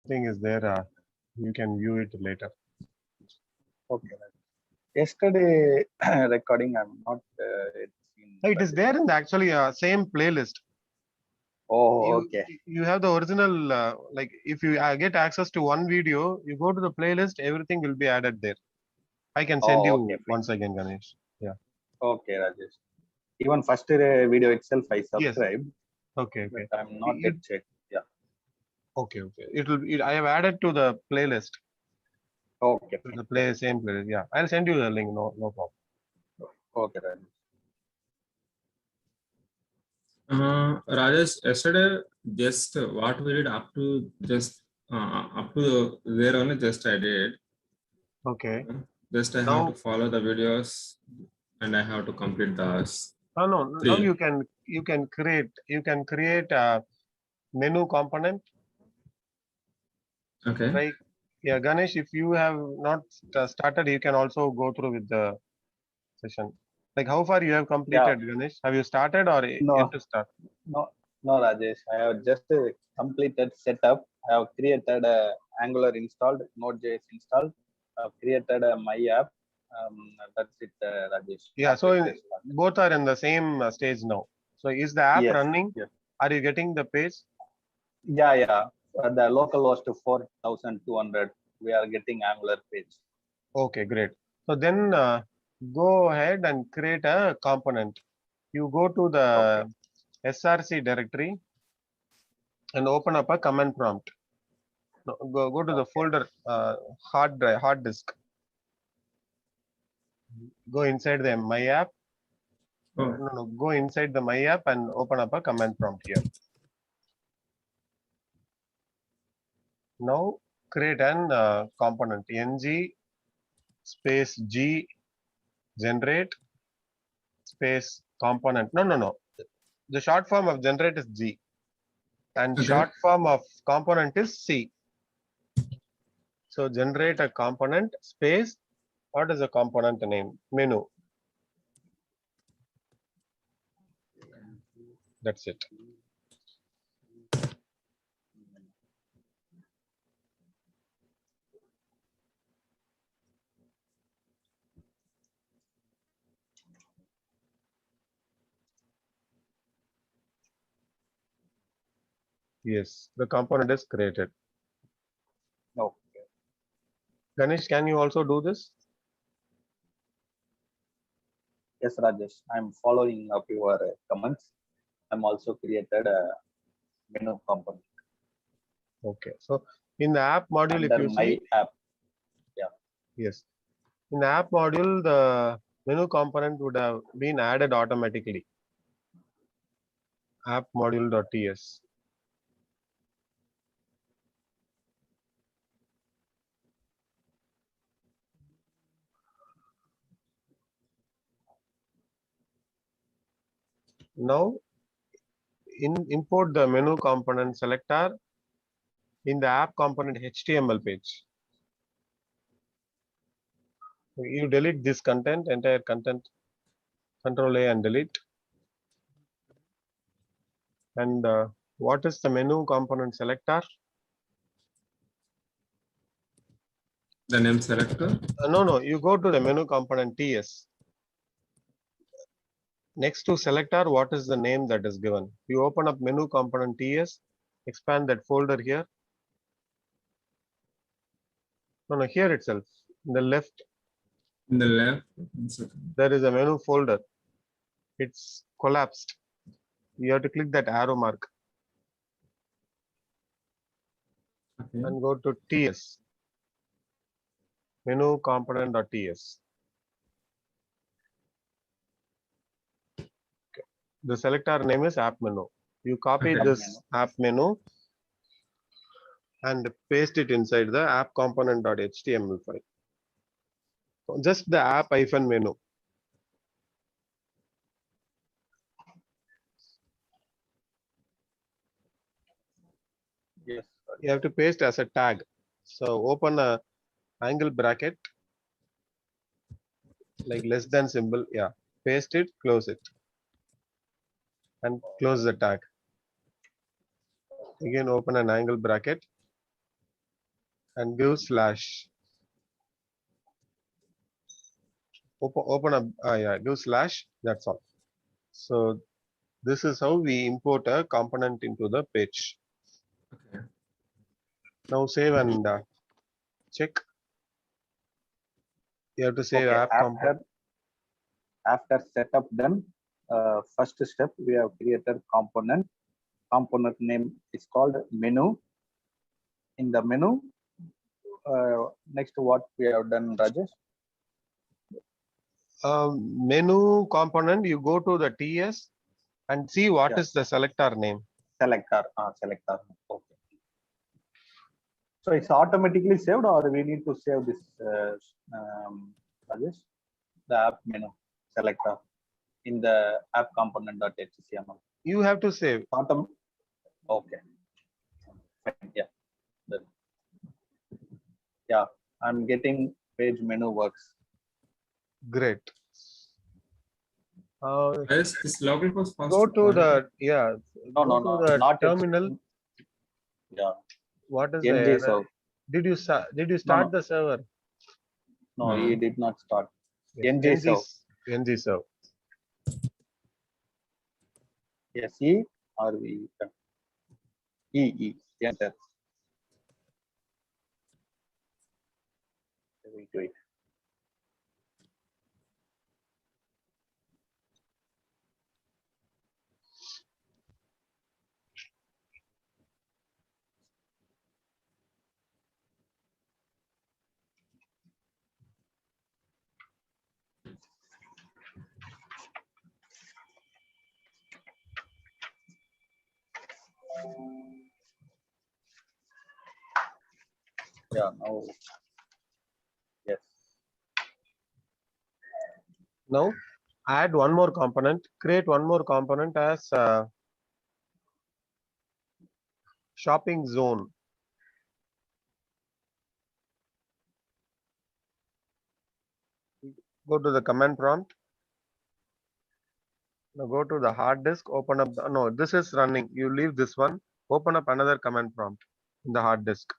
thing is there. You can view it later. Okay. Yesterday recording, I'm not it's seen. It is there in the actually same playlist. Oh, okay. You have the original. Like if you get access to one video, you go to the playlist. Everything will be added there. I can send Oh, you okay, fine. once again, Ganesh. Yeah. Okay, Rajesh. Even first video itself I Yes. subscribed, Okay. but Okay. I'm not yet checked. Yeah. Okay. Okay. It will. I have added to the playlist. Okay, To fine. the play same playlist. Yeah. I'll send you the link. No problem. Okay, Rajesh. Rajesh, yesterday just what we did up to just up to there only just I did. Okay. Just I have Now, to follow the videos and I have to complete those. no. Now Three. you can create a menu component. Okay. Right. Yeah, Ganesh. If you have not started, you can also go through with the session. Like how far you have Yeah. completed, Ganesh? Have you started or yet No, to start? no, Rajesh. I have just completed setup. I have created a Angular installed, Node.js installed. I've created my app. That's it, Rajesh. Yeah. Not So yet started. both are in the same stage now. So is the app Yes, running? yes. Are you getting the page? Yeah. The local was to 4,200. We are getting Angular page. Okay, great. So then go ahead and create a component. You go to Okay. the src directory and open up a command prompt. No, go to the Okay. folder hard drive, hard disk. Go inside the my app. Oh, No. Go inside the my app and open up a command prompt here. Now create an component ng space g generate space component. No. The short form of generate is G and okay. short form of component is C. So generate a component space. What is the component name? Menu. That's it. Yes, the component is created. Okay. Ganesh, can you also do this? Yes, Rajesh. I'm following up your comments. I'm also created a menu component Okay. So in the app module, if under you my see, app. Yeah. yes, in the app module, the menu component would have been added automatically. App module.ts. Now import the menu component selector in the app component HTML page. You delete this content, entire content, Control A and delete. And what is the menu component selector? The name selector. No. You go to the menu component TS. Next to selector, what is the name that is given? You open up menu component TS, expand that folder here. No, here itself, in the left, In the left. there is a menu folder. It's collapsed. You have to click that arrow mark Okay. and go to TS, menu component.ts. The selector name is app menu. You copy Okay. this app menu and paste it inside the app component.html file. So just the app hyphen menu. Yes. You have to paste as a tag. So open a angle bracket like less than symbol. Yeah. Paste it, close it, and close the tag. Again, open an angle bracket. and give slash. Open up, yeah, give slash, that's all. So this is how we import a component into the page. Okay. Now save and check. You have to save Okay, app component. after setup done, first step we have created component. Component name is called menu. In the menu, next what we have done, Rajesh? Menu component, you go to the TS and see what Yeah. is the selector name. Selector. Selector. Okay. So it's automatically saved, or we need to save this, Rajesh? The app menu selector in the app component.html. You have to save. Okay. Fine. Yeah. Done. Yeah. I'm getting page menu works. Great. Yes, this login was first. Go to the, yeah, No, go to the not terminal. Yeah. What is the NG error? serve. Did you start the server? No, No. he did not start. Yes, NG serve. NG serve. Yes, E or V. E. Enter. Wait. Yeah, now. Yes. Now add one more component, create one more component as shopping zone. Go to the command prompt. Now go to the hard disk, open up, no, this is running. You leave this one, open up another command prompt in the hard disk.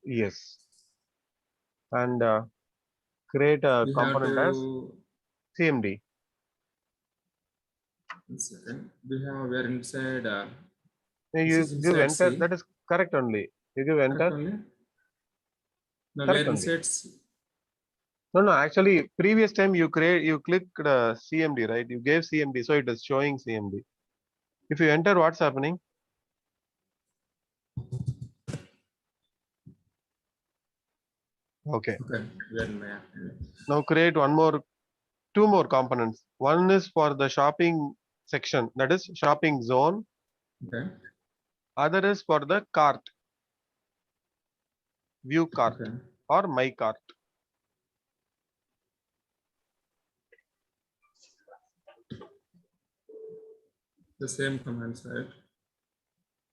Yes. And create a We have component as to. CMD. One second. We're inside. You This is give inside enter, C. that is correct only. You give enter, Correct only? No, correct we're only. inside C. No, actually, previous time you clicked CMD, right? You gave CMD, so it is showing CMD. If you enter, what's happening? Okay. Okay, we're in my app. Now create two more components. One is for the shopping section, that is shopping zone. Okay. Other is for the cart, view cart Okay. or my cart. The same commands, right?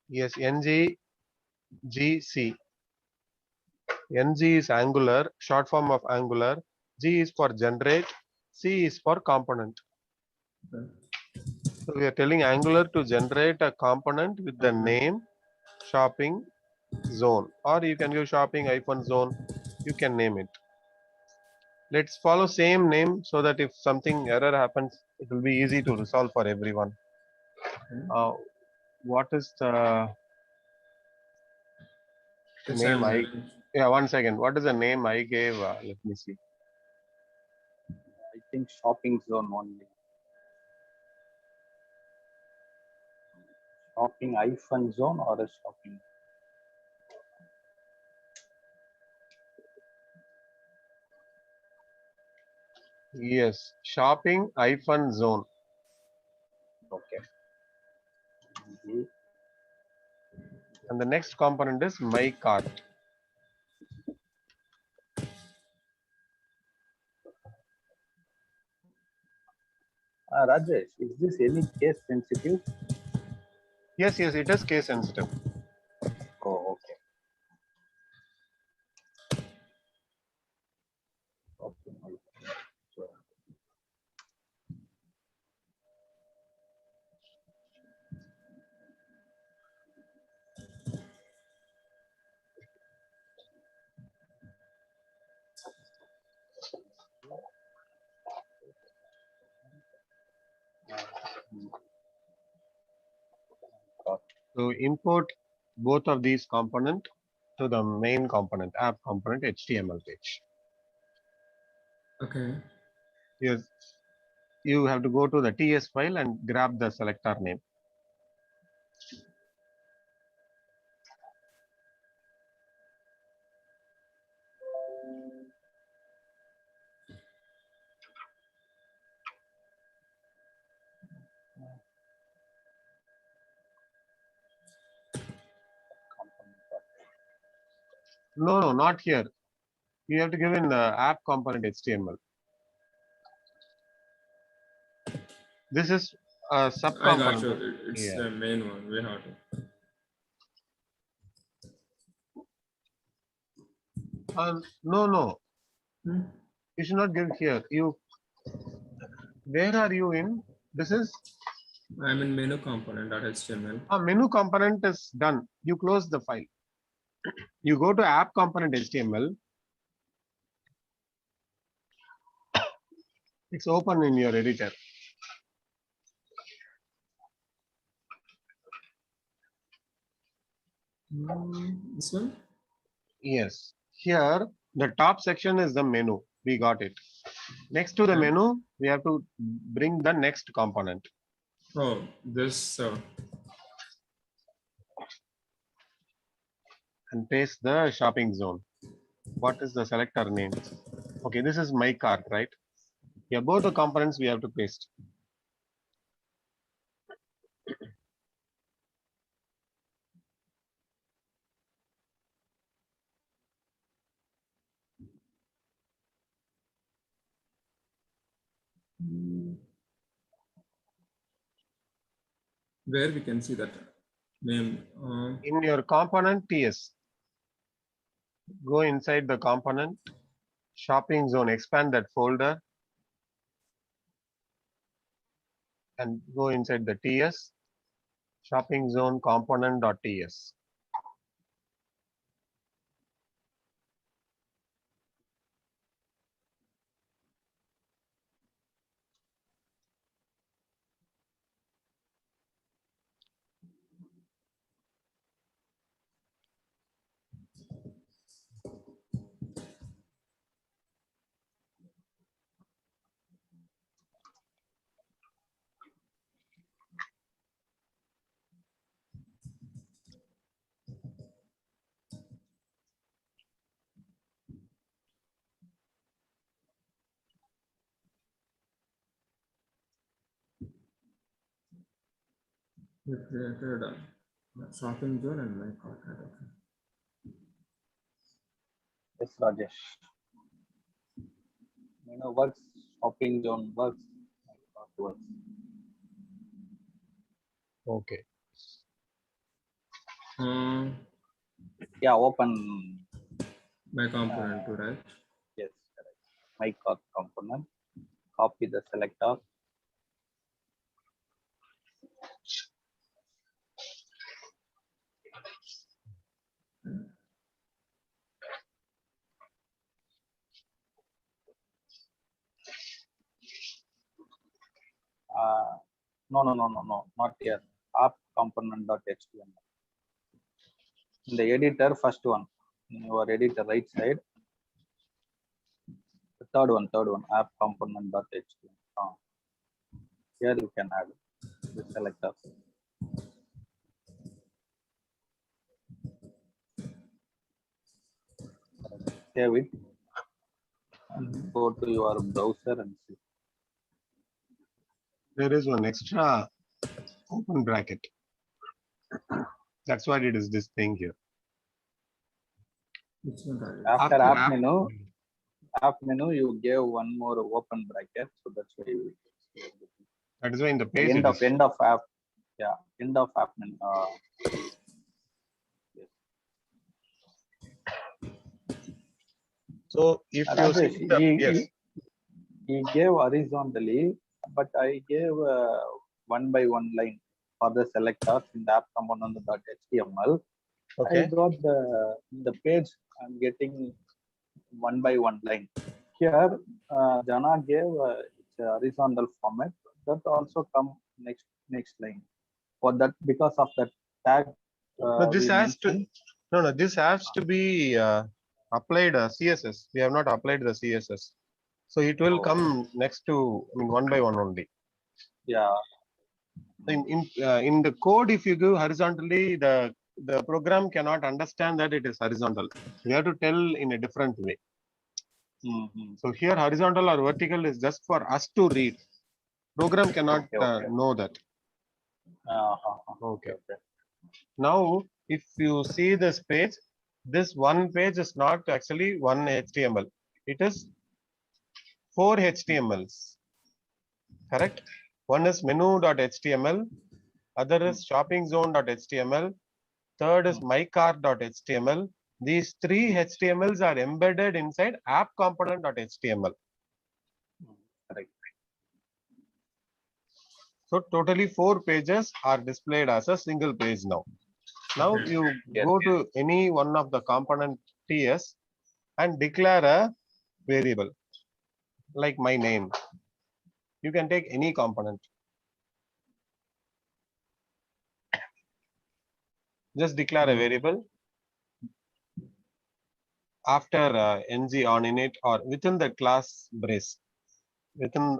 Yes, NG, GC. NG is Angular, short form of Angular. G is for generate. C is for component. Okay. So we are telling Angular to generate a component with the name shopping zone, or you can use shopping-zone. You can name it. Let's follow same name so that if something error happens, it will be easy to resolve for everyone. Okay. What is the Yes, name I'm I? doing. Yeah, one second. What is the name I gave? Let me see. I think shopping zone only. Shopping hyphen zone or a shopping? Yes, shopping-zone. Okay. And the next component is my cart. Rajesh, is this any case sensitive? Yes, it is case sensitive. Oh, okay. Okay. So import both of these component to the main component, app component HTML page. Okay. You have to go to the TS file and grab the selector name. No, not here. You have to give in the app component HTML. This is a sub I got component. you. It's Yeah. the main one. We have to. No. Hmm. You should not give here. Where are you in? This is I'm in menu component.html. a menu component is done. You close the file. You go to app component HTML. It's open in your editor. This one? Yes. Here, the top section is the menu. We got it. Next to the Okay. menu, we have to bring the next component. Oh, this. And paste the shopping zone. What is the selector name? Okay, this is my cart, right? Yeah, both the components we have to paste. Where we can see that name. In your component TS, go inside the component, shopping zone, expand that folder, and go inside the TS, shopping zone component.ts. We created a shopping zone and my cart. Okay. Yes, Rajesh. Works, shopping zone works. Works. Okay. Yeah, open. My component too, right? Yes, correct. My cart component. Copy the selector. No, not here. App component.html. In the editor, first one. In your editor, right side. The third one, app component.html. Here you can add the selector. Save it and go to your browser and see. There is one extra open bracket. That's what it is, this thing here. Which one, Rajesh? After After app menu, you gave one more open bracket, so that's why you. That is why in the page End it of is. app. Yeah, end of app menu. Yes. So if you Rajesh, see the, yes, he gave horizontally, but I gave one by one line for the selectors in the app component.html. I okay. got the page. I'm getting one by one line. Here, Jana gave it's a horizontal format that also come next line. For that, because of that tag, No, this we has to, mentioned. no, this has to be applied CSS. We have not applied the CSS. So it will Oh. come next to, I mean, one by one only. Yeah. In the code, if you go horizontally, the program cannot understand that it is horizontal. You have to tell in a different way. So here horizontal or vertical is just for us to read. Program cannot know that. Okay. Now, if you see this page, this one page is not actually one HTML. It is 4 HTMLs. Correct? One is menu.html, other is shoppingzone.html, third is mycart.html. These 3 HTMLs are embedded inside app component.html. Correct. So totally 4 pages are displayed as a single page now. Now you go to any one of the component TS and declare a variable like my name. You can take any component. Just declare a variable. After ng on init or within the class brace. Within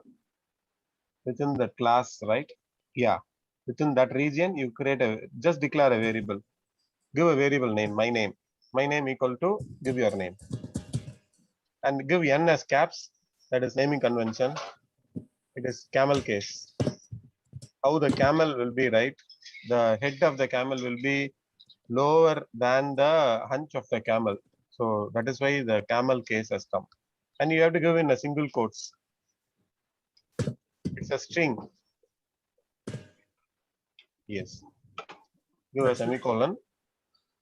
the class, right? Yeah. Within that region, you create just declare a variable. Give a variable name, my name. My name equal to, give your name. And give n as caps, that is naming convention. It is camel case. How the camel will be, right? The head of the camel will be lower than the hunch of the camel. So that is why the camel case has come. And you have to give in a single quotes. It's a string. Yes. Give a semicolon.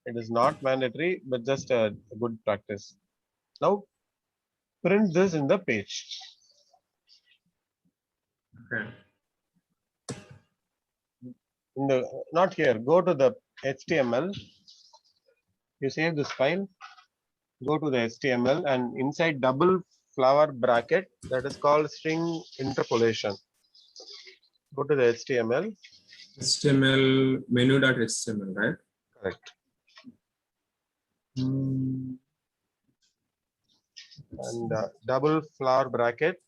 It is not mandatory, but just a good practice. Now print this in the page. Okay. In the not here, go to the HTML. You save this file. Go to the HTML and inside double flower bracket, that is called string interpolation. Go to the HTML. HTML menu.html, right? Correct. And double flower bracket.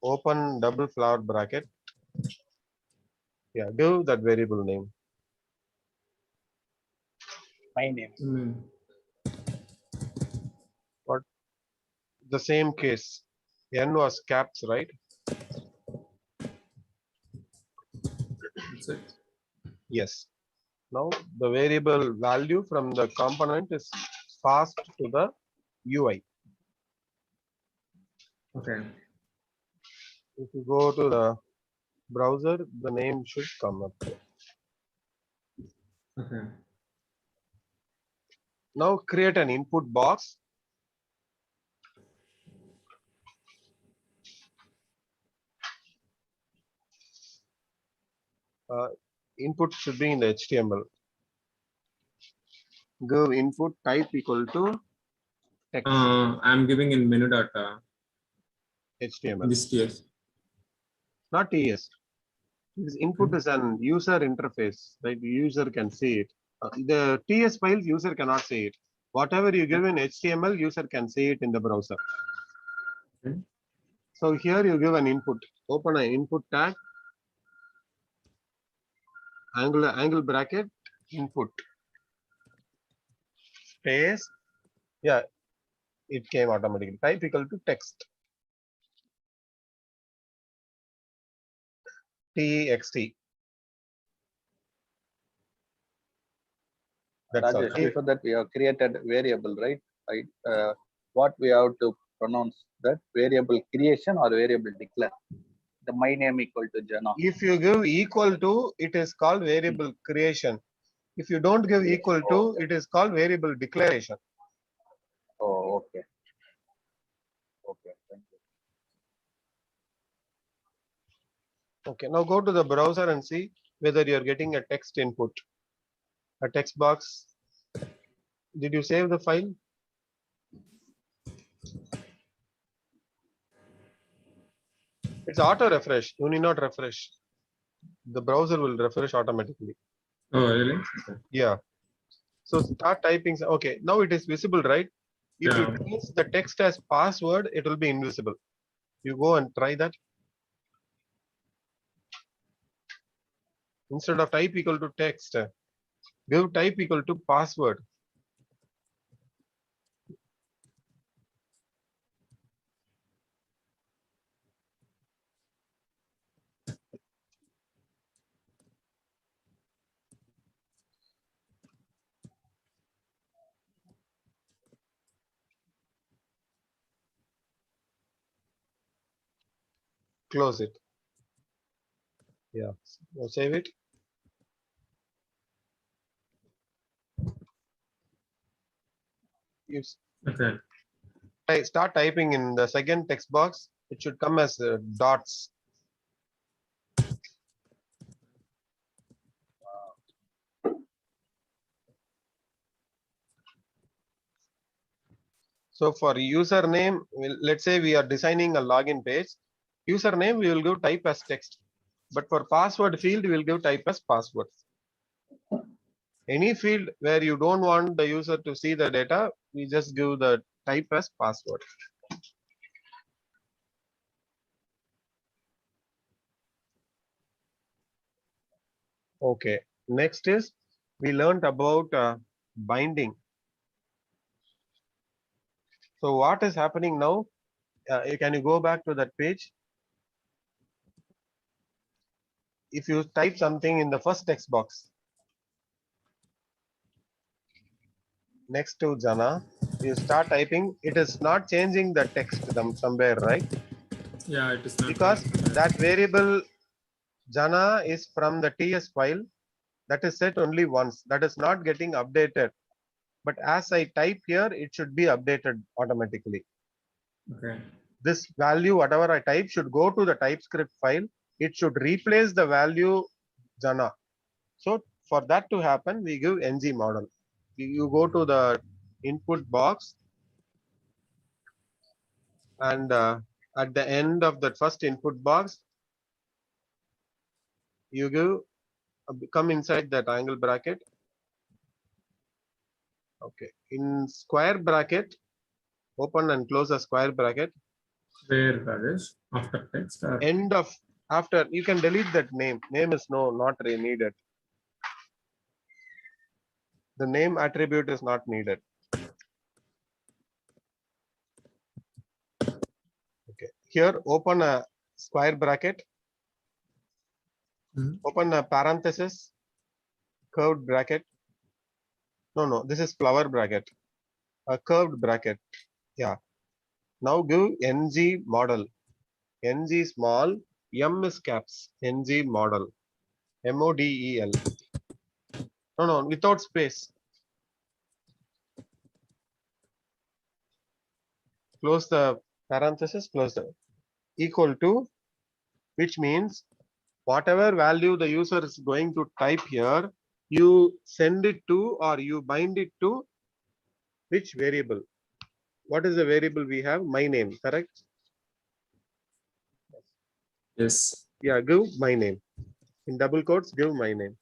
Open double flower bracket. Yeah, give that variable name. My name. What? The same case. N was caps, right? That's it. Yes. Now the variable value from the component is passed to the UI. Okay. If you go to the browser, the name should come up. Okay. Now create an input box. Input should be in the HTML. Give input type equal to text. I'm giving in menu dot HTML. this TS. Not TS. This input is an user interface, right? The user can see it. The TS files user cannot see it. Whatever you give in HTML, user can see it in the browser. Okay. So here you give an input. Open an input tag. Angle bracket input. Space. Yeah, it came automatically. Type equal to text. TXT. That's all. Rajesh, before that we have created variable, right? Right. What we have to pronounce that variable creation or variable declare. The my name equal to Jana. If you give equal to, it is called variable creation. If you don't give equal to, it is called variable declaration. Oh, okay. Okay, thank you. Okay, now go to the browser and see whether you are getting a text input, a text box. Did you save the file? It's auto refresh. You need not refresh. The browser will refresh automatically. Oh, really? Okay. Yeah. So start typing. Okay, now it is visible, right? If you Yeah. change the text as password, it will be invisible. You go and try that. Instead of type equal to text, give type equal to password. Close it. Yeah. Now save it. You Okay. start typing in the second text box. It should come as dots. So for username, let's say we are designing a login page. Username we will give type as text, but for password field we will give type as password. Any field where you don't want the user to see the data, we just give the type as password. Okay. Next is we learned about binding. So what is happening now? Can you go back to that page? If you type something in the first text box next to Jana, you start typing, it is not changing the text somewhere, right? Yeah, it is not. Because that variable Jana is from the TS file that is set only once. That is not getting updated. But as I type here, it should be updated automatically. Okay. This value, whatever I type, should go to the TypeScript file. It should replace the value Jana. So for that to happen, we give ng model. You go to the input box, and at the end of the first input box, you give come inside that angle bracket. Okay, in square bracket, open and close a square bracket. Where, Rajesh? After text or? End of after you can delete that name. Name is not needed. The name attribute is not needed. Okay, here open a square bracket. Open a parenthesis, curved bracket. No, this is flower bracket. A curved bracket. Yeah. Now give ng model. Ng small, m is caps. Ng model. model. No, without space. Close the parenthesis, close the equal to, which means whatever value the user is going to type here, you send it to or you bind it to which variable? What is the variable we have? My name, correct? Yes. Yeah, give my name. In double quotes, give my name.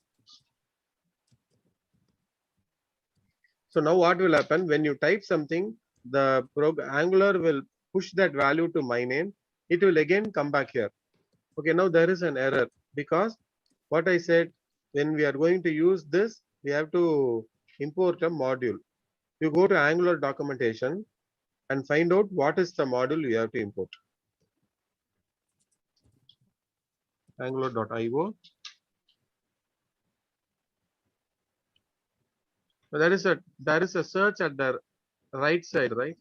So now what will happen when you type something, the Angular will push that value to my name. It will again come back here. Okay, now there is an error because what I said, when we are going to use this, we have to import a module. You go to Angular documentation and find out what is the module you have to import. Angular.io. So there is a search at the right side, right?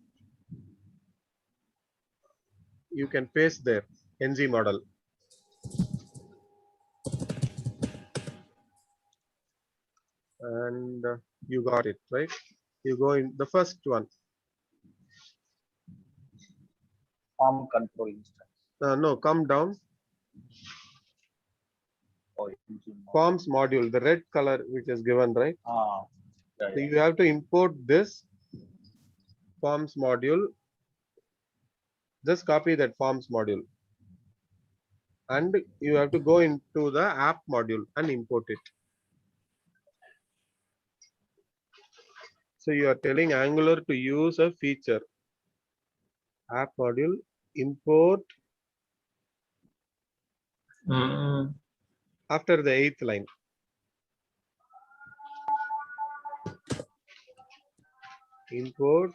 You can paste there, ng model. And you got it, right? You go in the first one. Form control instance. No, come down. Oh, engine model. Forms module, the red color which is given, right? Yeah, So yeah. you have to import this forms module. Just copy that forms module. and you have to go into the app module and import it. So you are telling Angular to use a feature. App module, import after the 8th line. Import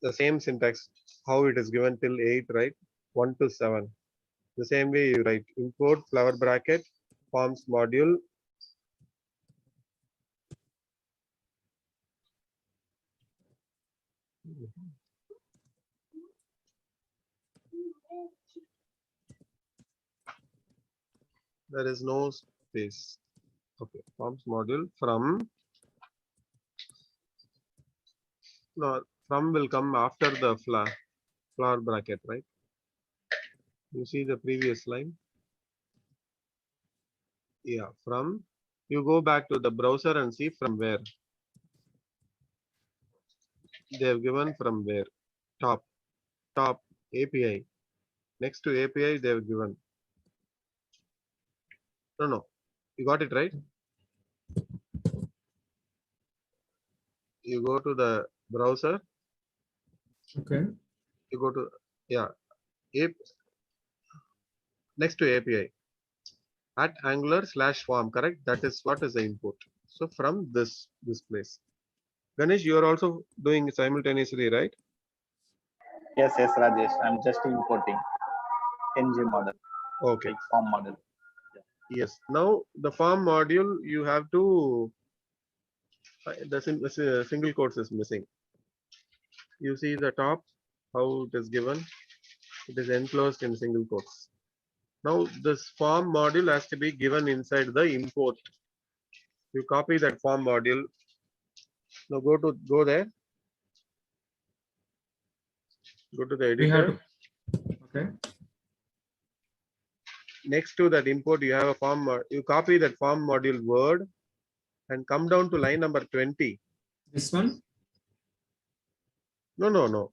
the same syntax, how it is given till 8, right? 1 to 7. The same way you write import flower bracket, forms module. There is no space. Okay, forms module from. No, from will come after the flower bracket, right? You see the previous line? Yeah, from. You go back to the browser and see from where. They have given from where. Top API. Next to API, they have given. No. You got it right? You go to the browser. Okay. You go to, yeah, next to API. At Angular/form, correct? That is what is the input. So from this place. Ganesh, you are also doing simultaneously, right? Yes, Rajesh. I'm just importing ng model, Okay. like form model. Yes. Now the form module, you have to, the single quotes is missing. You see the top, how it is given. It is enclosed in single quotes. Now this form module has to be given inside the import. You copy that form module. Now go there. Go to the We have editor. to. Okay. Next to that import, you have a form. You copy that form module word and come down to line number 20. This one? No.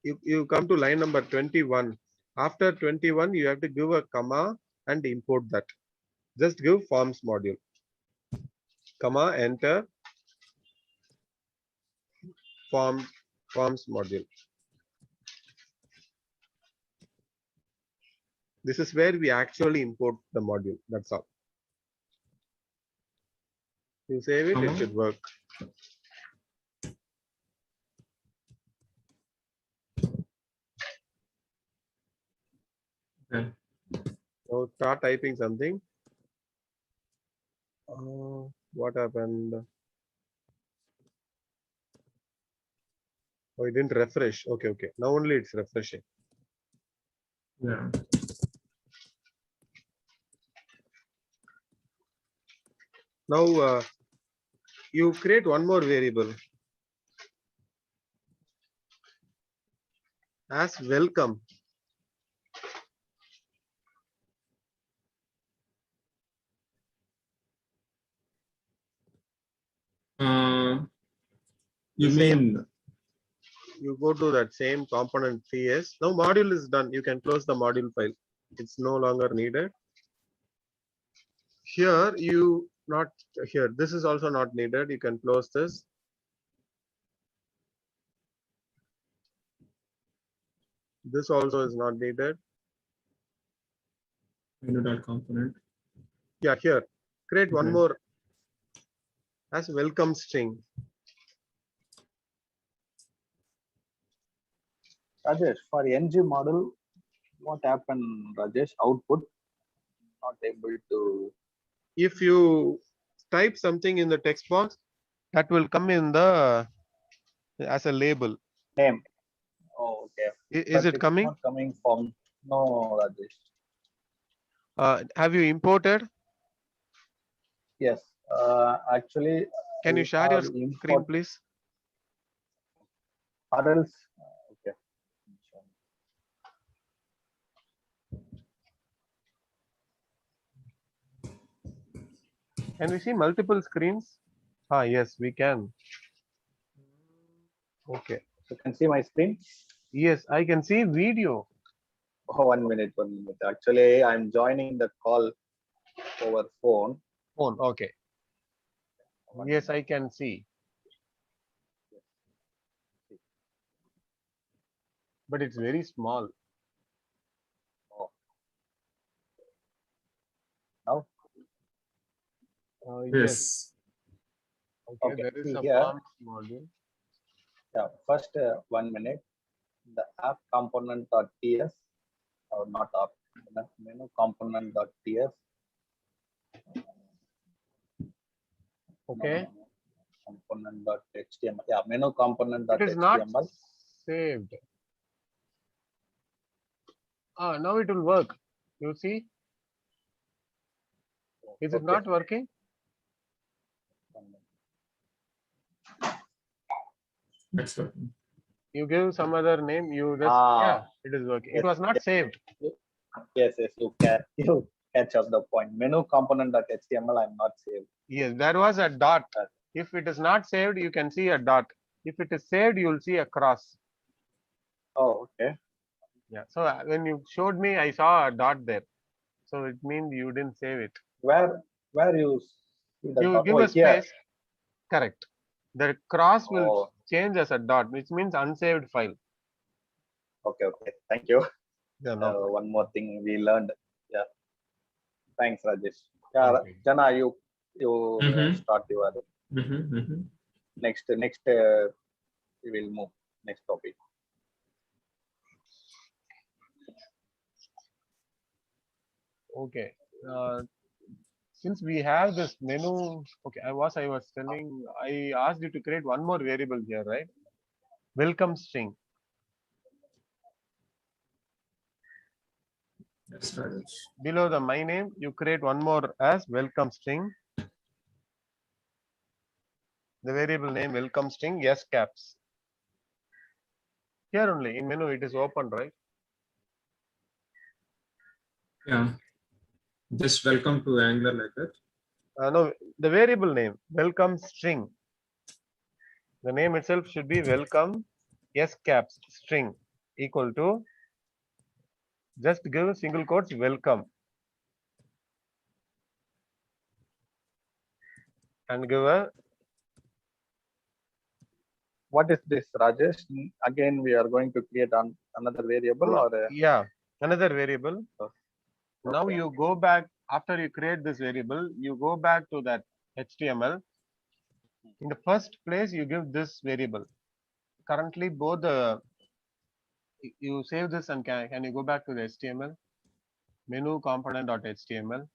You come to line number 21. After 21, you have to give a comma and import that. Just give forms module. Comma, enter. Forms module. This is where we actually import the module. That's all. You save it, it should work. Okay. So start typing something. What happened? Oh, it didn't refresh. Okay. Now only it's refreshing. Yeah. Now you create one more variable as welcome. You mean you go to that same component CS. Now module is done. You can close the module file. It's no longer needed. Here you not here. This is also not needed. You can close this. This also is not needed. component? Yeah, here. Create one Okay. more as welcome string. Rajesh, for ng model, what happened, Rajesh? Output not able to. If you type something in the text box, that will come in the as a label. Name. Oh, okay. Is But it it's coming? not coming from. No, Rajesh. Have you imported? Yes. Actually, Can you I share your have screen, import please? or else. Okay. Can we see multiple screens? Yes, we can. Okay. You can see my screen. Yes, I can see video. Oh, 1 minute, 1 minute. Actually, I'm joining the call over phone. Phone. Okay. Yes, I can see. But it's very small. Oh. Now? Yes. Yes. Okay. Okay. There is See a here. forms module. Yeah. First, 1 minute. The app component.ts or not app. Menu component.ts. Okay. Component.html. Yeah, menu It is not component.html. saved. Ah, now it will work. You see? Is it Okay. not working? That's what. You give some other name. You just Ah, it is working. It yes, was not yes, saved. yes. You catch up the point. Menu component.html. I'm not saved. Yes, there was a dot. If it is not saved, you can see a dot. If it is saved, you will see a cross. Oh, okay. Yeah. So when you showed me, I saw a dot there. So it means you didn't save it. Where you see the You dot? give Oh, a here. space. Correct. The cross will Oh, change as a dot, which means unsaved file. okay, okay. Thank you. Yeah, no problem. One more thing we learned. Yeah. Thanks, Rajesh. Yeah, Okay. Jana, you Mhm. start your next. We will move next topic. Okay. Since we have this menu, okay, I was telling, I asked you to create one more variable here, right? Welcome string. That's right. Below the my name, you create one more as welcome string. The variable name welcome string, yes caps. Here only in menu, it is open, right? Yeah. Just welcome to Angular like that. No, the variable name welcome string. The name itself should be welcome yes caps string equal to, just give single quotes welcome and give a, What is this, Rajesh? Again, we are going to create another variable or yeah, another variable. Now okay. you go back after you create this variable, you go back to that HTML. In the first place, you give this variable. Currently, both the you save this and can you go back to the HTML menu component.html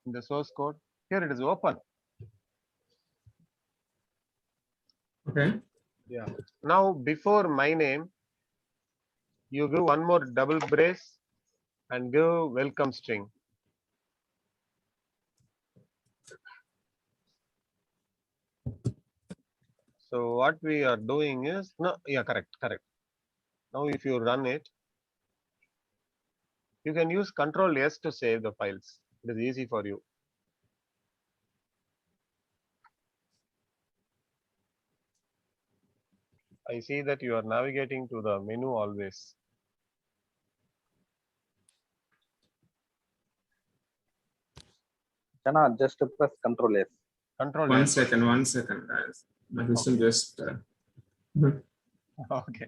in the source code? Here it is open. Okay. Yeah. Now before my name, you give one more double brace and give welcome string. So what we are doing is no, yeah, correct. Now if you run it, you can use Control S to save the files. It is easy for you. I see that you are navigating to the menu always. Jana, just press Control S. Control One S. second, guys. My system just. Okay.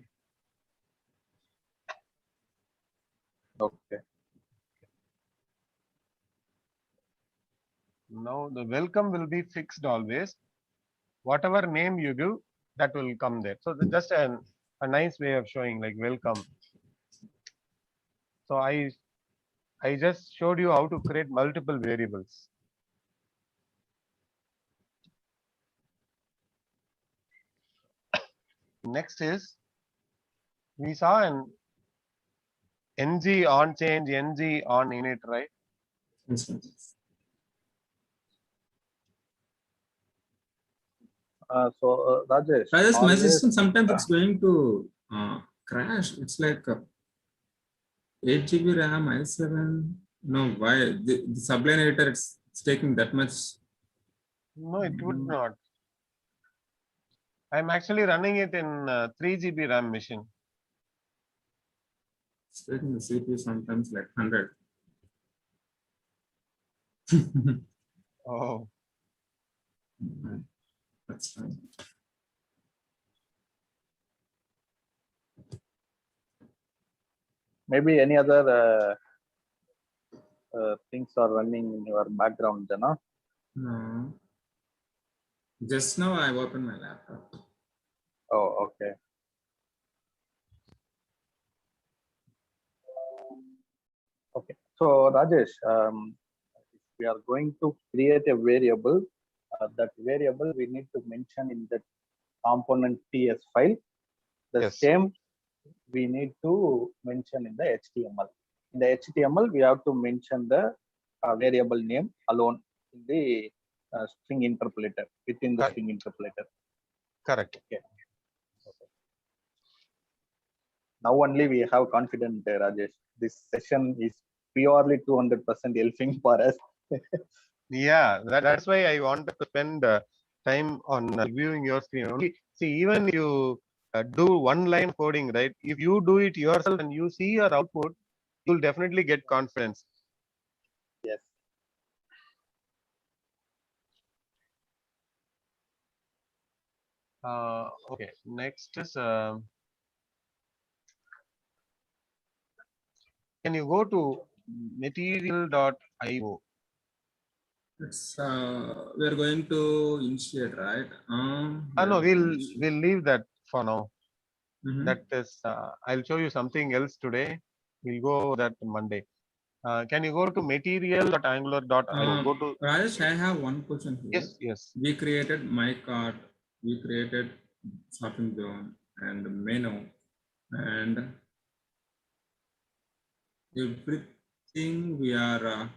Okay. Now the welcome will be fixed always. Whatever name you give, that will come there. So just a nice way of showing like welcome. So I just showed you how to create multiple variables. Next is we saw an ng on change, ng on init, right? Rajesh, Rajesh, my always system sometimes it's going to crash. It's like 8 GB RAM, i7. No, why the sublinator it's taking that much? No, it would not. I'm actually running it in 3 GB RAM machine. It's taking the CPU sometimes like 100. Oh, That's fine. Maybe any other things are running in your background, Jana? No. Just now I opened my laptop. Oh, okay. Okay. So Rajesh, we are going to create a variable. That variable we need to mention in the component TS file. The yes. same we need to mention in the HTML. In the HTML, we have to mention the variable name alone in the string interpolator, within the Correct. string interpolator. Correct. Okay. Now only we have confidence, Rajesh. This session is purely 200% helping for us. Yeah, that's why I wanted to spend time on reviewing your screen. Only see, even you do one line coding, right? If you do it yourself and you see your output, you'll definitely get confidence. Yes. Okay, next is can you go to material.io? It's we're going to initiate, right? No, Yeah, we'll leave that for now. Mhm. That is, I'll show you something else today. We'll go that Monday. Can you go to material.angular.io? Go to Rajesh, I have one question here. yes. We created my cart, we created shopping zone and menu, and everything we are.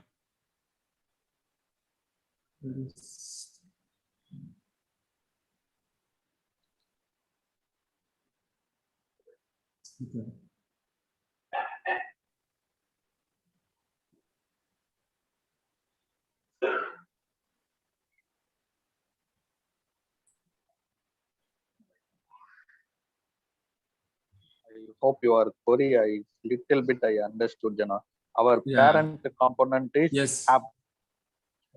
Okay. I hope your query is little bit I understood, Jana. Our Yeah. parent component is Yes. app.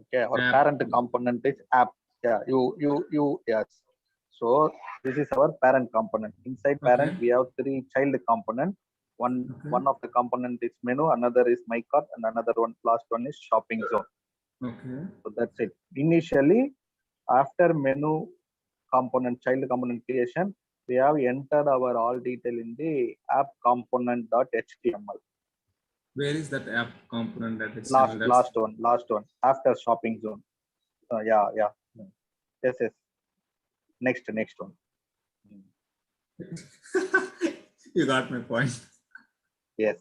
Okay, our App. parent component is app. Yeah, yes. So this is our parent component. Inside parent, Okay. we have three child component. Okay. One of the component is menu, another is my cart, and another one, last one is shopping zone. Okay. So that's it. Initially, after menu component, child component creation, we have entered our all detail in the app component.html. Where is that app component that is Last one after shopping zone. Yeah. Yes. Next one. You got my point. Yes.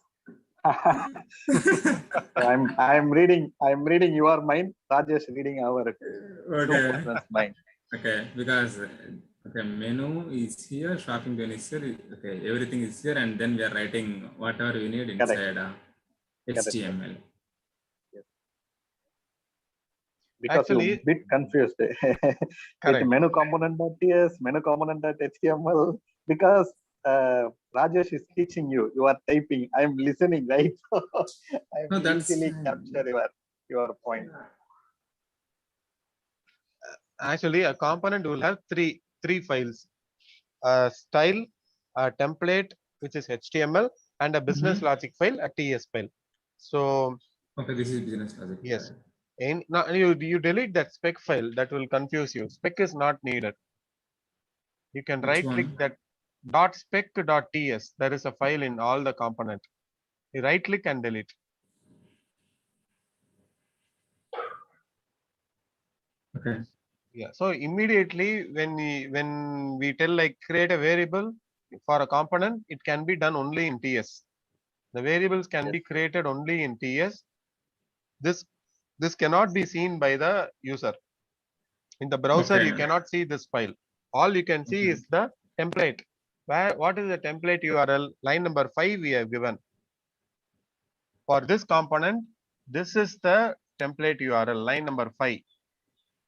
I'm reading your mind. Rajesh reading our Okay. mind. Okay, because okay, menu is here, shopping zone is here. Okay, everything is here, and then we are writing whatever we need inside HTML. Yes. Because Actually, you bit confused with correct. menu component.ts, menu component.html, because Rajesh is teaching you. You are typing. I'm listening, right? I'm No, that's easily fine. capture your point. Actually, a component will have three files: a style, a template, which is HTML, and a business logic file, a TS file. So Okay, this is business logic. yes, now you delete that spec file. That will confuse you. Spec is not needed. You can Which right click one? that .spec.ts. There is a file in all the component. You right click and delete. Okay. Yeah. So immediately when we tell like create a variable for a component, it can be done only in TS. The variables can be created only in TS. This cannot be seen by the user. In the browser, Okay. you cannot see this file. All you can see is the template. What is the template URL? Line number 5 we have given. For this component, this is the template URL, line number 5.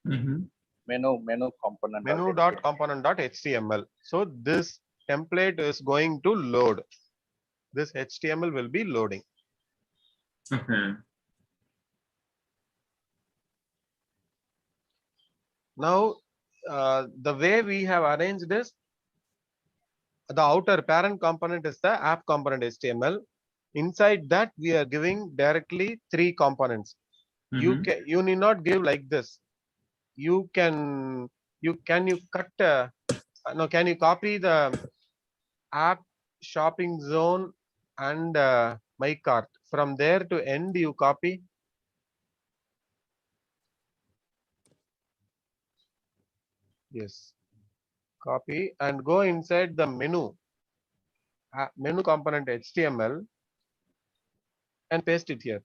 Menu component. Menu.component.html. So this template is going to load. this HTML will be loading. Okay. Now, the way we have arranged this, the outer parent component is the app component HTML. Inside that, we are giving directly 3 components. You need not give like this. You can you cut no, can you copy the app shopping zone and my cart from there to end? You copy. Yes, copy and go inside the menu component HTML and paste it here.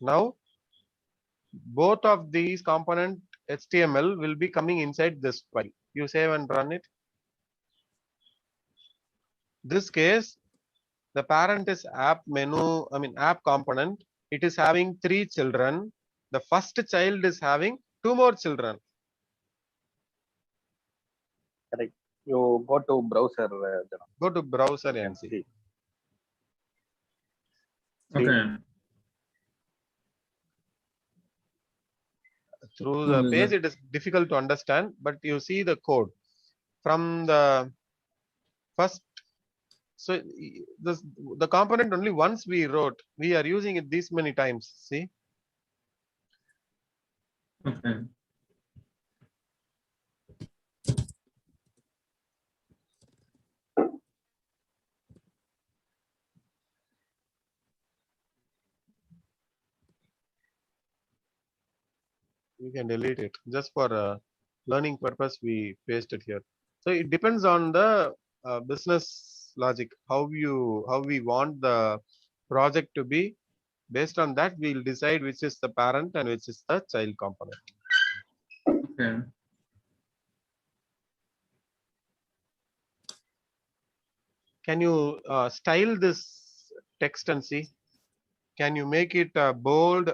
Now both of these component HTML will be coming inside this file. You save and run it. This case, the parent is app component. It is having 3 children. The first child is having 2 more children. Correct. You go to browser. Go to browser and see. Okay. Through the page, it is difficult to understand, but you see the code from the first. So the component only once we wrote, we are using it this many times. See. Okay. You can delete it just for learning purpose. We paste it here. So it depends on the business logic, how we want the project to be. Based on that, we'll decide which is the parent and which is the child component. Okay. Can you style this text and see? Can you make it bold,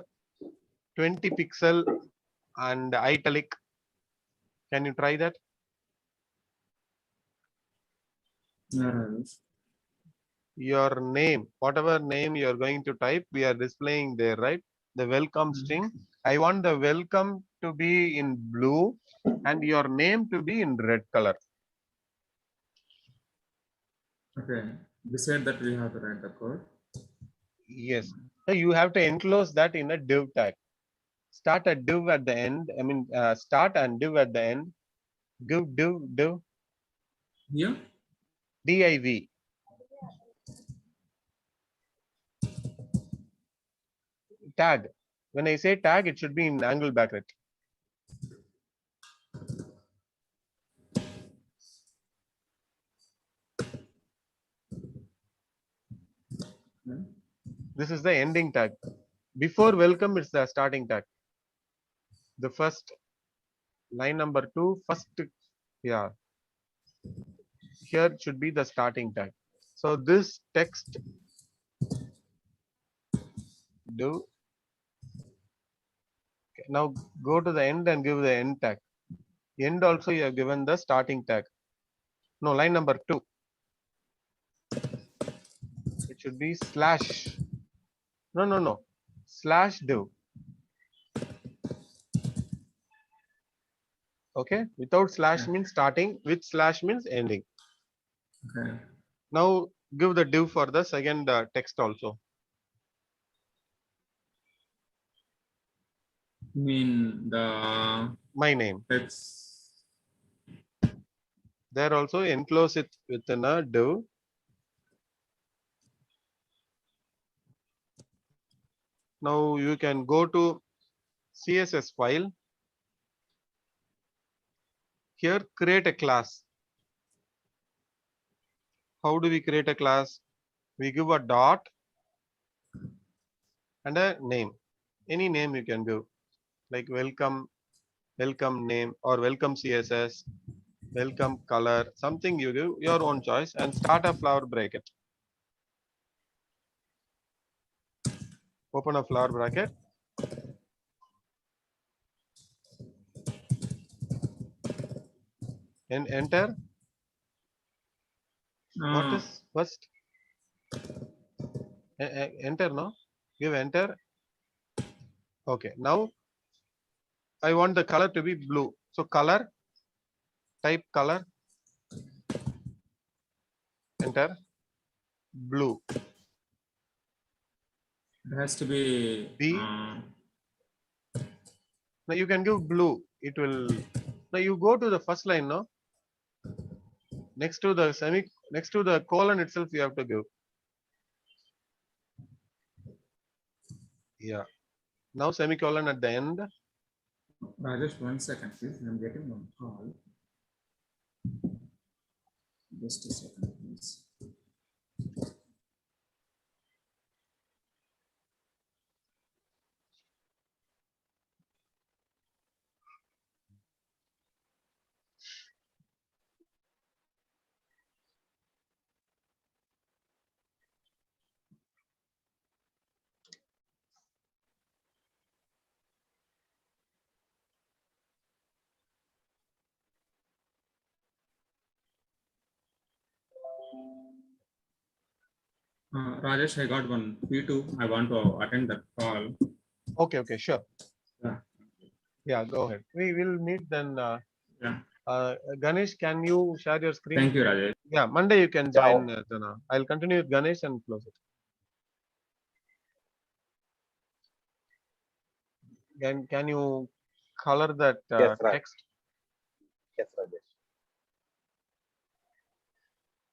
20 pixel and italic? Can you try that? Your name, whatever name you are going to type, we are displaying there, right? The welcome string. I want the welcome to be in blue and your name to be in red color. Okay. Beside that, we have to write the code. Yes. So you have to enclose that in a div tag. Start a div at the end. Start and div at the end. Give div. Here? Div. Tag. When I say tag, it should be in angle bracket. This is the ending tag. Before welcome, it's the starting tag. The first line number 2, first, yeah. Here should be the starting tag. So this text do. Okay, now go to the end and give the end tag. End also you have given the starting tag. No, line number 2. It should be slash. No. Slash div. Okay. Without slash means starting. With slash means ending. Okay. Now give the div for the second text also. You mean the My name. text? There also enclose it within a div. Now you can go to CSS file. Here create a class. How do we create a class? We give a dot and a name. Any name you can give, like welcome name, or welcome CSS, welcome color, something you give, your own choice, and start a flower bracket. Open a flower bracket. And enter. What is first? Enter, no? Give enter. Okay, now I want the color to be blue. So color, type color, enter, blue. It has to be. B. Now you can give blue. It will. Now you go to the first line, no? Next to the colon itself, you have to give. Yeah. Now semicolon at the end. Rajesh, 1 second, please. I'm getting one call. Just a second, please. Rajesh, I got one P2. I want to attend that call. Okay, sure. Yeah. Yeah, go ahead. We will meet then. Yeah. Ganesh, can you share your screen? Thank you, Rajesh. Yeah, Monday you can Yeah. join. Jana. I'll continue with Ganesh and close it. Can you color that Yes, right. text? Yes, Rajesh.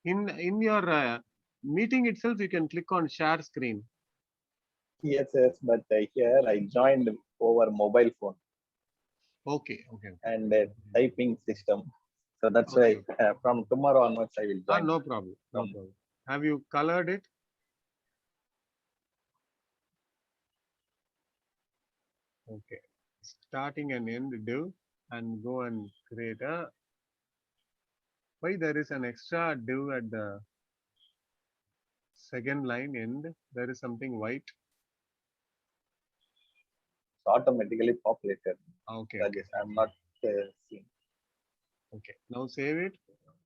In your meeting itself, you can click on share screen. Yes, but here I joined over mobile phone Okay. and typing system. So that's Okay. why from tomorrow onwards I will join. No problem. No problem. Have you colored it? Okay. Starting and end div and go and create a. Why there is an extra div at the second line end? There is something white. It's automatically populated. Okay. Rajesh, I'm not seeing. Okay. Now save it.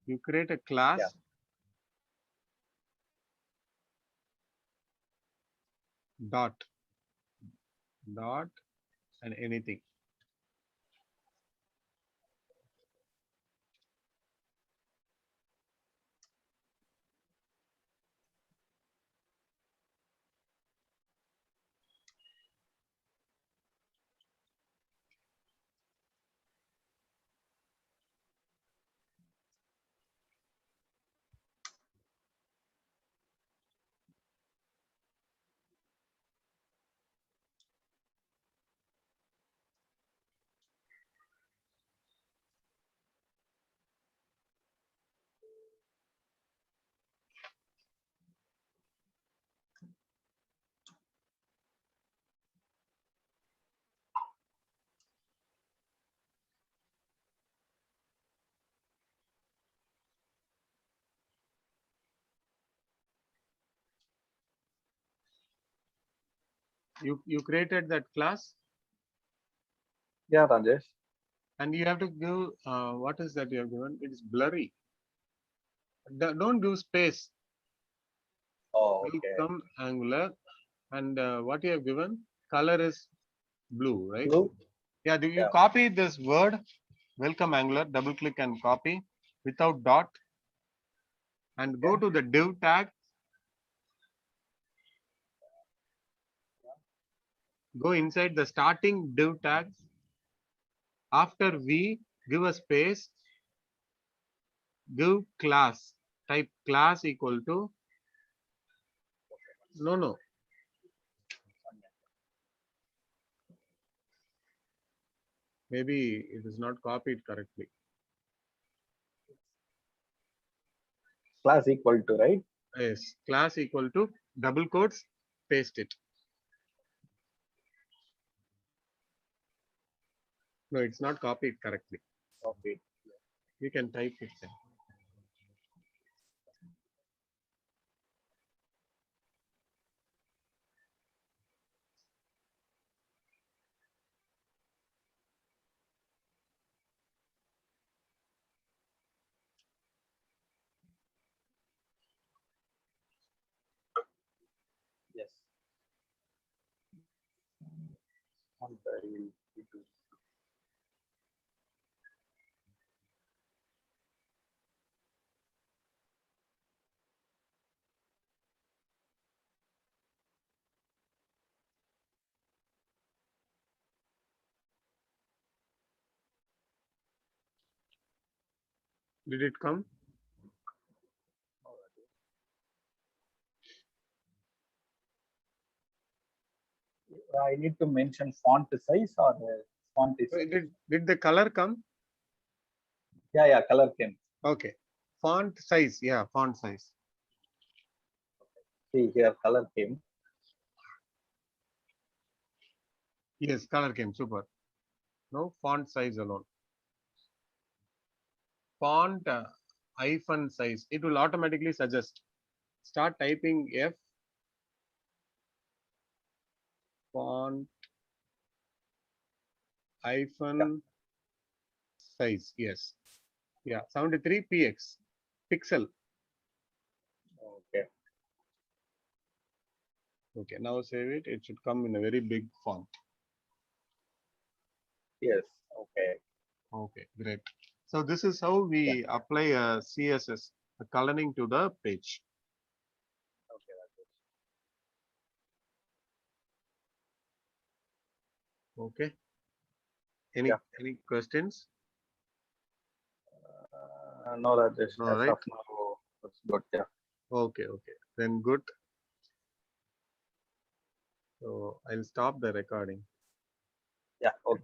You create a class. Yeah. Dot and anything. You created that class. Yeah, Rajesh. And you have to give what is that you have given? It is blurry. Don't give space. Oh, okay. Welcome Angular, and what you have given? Color is blue, right? Blue? Yeah. Do you Yeah. copy this word? Welcome Angular. Double click and copy without dot, and go to the div tag. Go inside the starting div tag. After V, give a space. Give class. Type class equal to. No. Maybe it is not copied correctly. Class equal to, right? Yes, class equal to double quotes, paste it. No, it's not copied correctly. Okay. You can type it then. font, will need to- Did it come? I need to mention font size or font is Did the color come? yeah, color came. Okay. Font size. Yeah, font size. See here, color came. Yes, color came. Super. No font size alone. Font hyphen size. It will automatically suggest. Start typing F font hyphen size. Yes. Yeah. 73 px pixel. Okay. Okay. Now save it. It should come in a very big font. Yes. Okay. Okay. Great. So this is how we apply a CSS a coloring to the page. Okay. Okay. Any Yeah. any questions? No, Rajesh. All As right. of now, it's good. Yeah. Okay. Okay. Then good. So I'll stop the recording. Yeah. Okay.